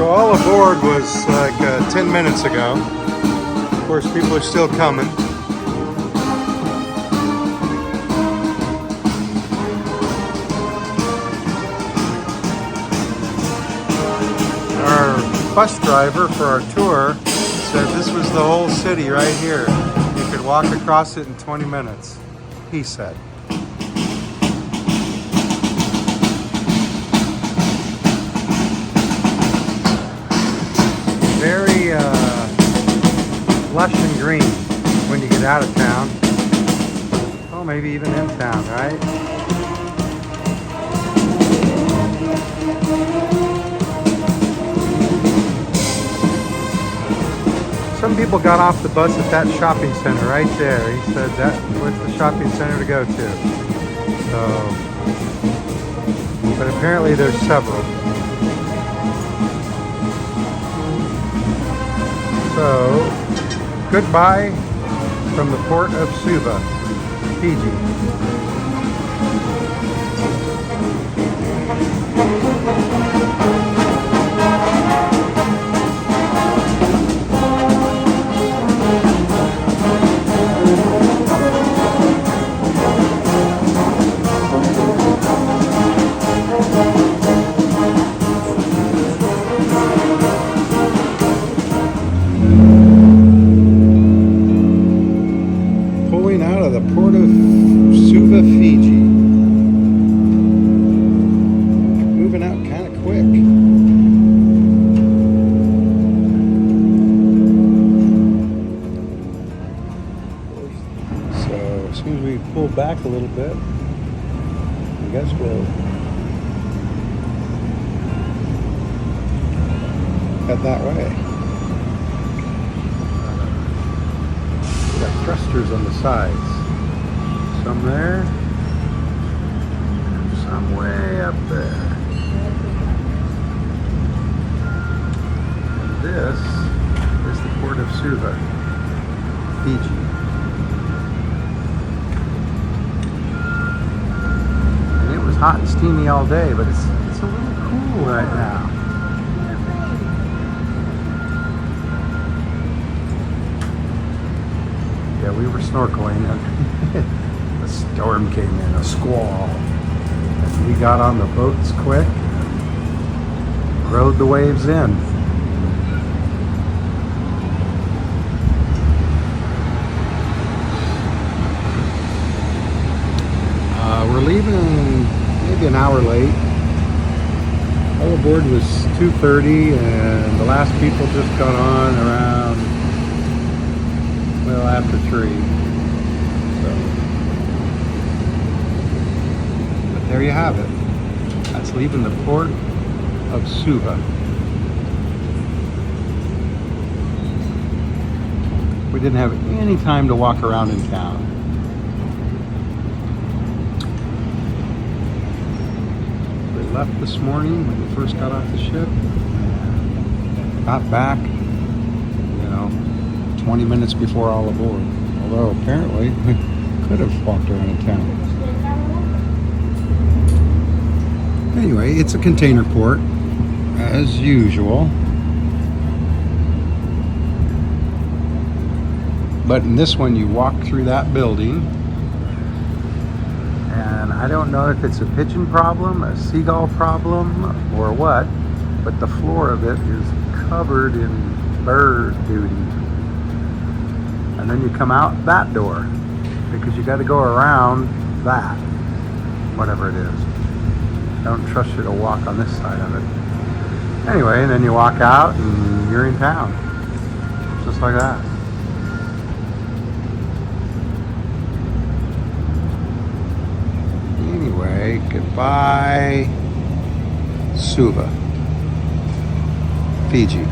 So all aboard was like 10 minutes ago. Of course, people are still coming. Our bus driver for our tour said this was the whole city right here. You could walk across it in 20 minutes, he said. Very lush and green when you get out of town. Oh, maybe even in town, right? Some people got off the bus at that shopping center right there. He said that was the shopping center to go to. So, but apparently there's several. So, goodbye from the port of Suva, Fiji. Out of the port of Suva, Fiji. Moving out kind of quick. So as soon as we pull back a little bit, I guess we'll head that way. Got thrusters on the sides. Some there, some way up there. And this is the port of Suva, Fiji. And it was hot and steamy all day, but it's a little cool right now. Yeah, we were snorkeling and a storm came in, a squall. And we got on the boats quick and rode the waves in. We're leaving maybe an hour late. All aboard was 2:30 and the last people just got on around, well, after 3. So, but there you have it. That's leaving the port of Suva. We didn't have any time to walk around in town. We left this morning when we first got off the ship. Got back, 20 minutes before all aboard. Although apparently we could have walked around town. Anyway, it's a container port, as usual. But in this one, you walk through that building, and I don't know if it's a pigeon problem, a seagull problem, or what, but the floor of it is covered in bird duty. And then you come out that door because you got to go around that, whatever it is. Don't trust you to walk on this side of it. Anyway, and then you walk out and you're in town. Just like that. Anyway, goodbye, Suva, Fiji.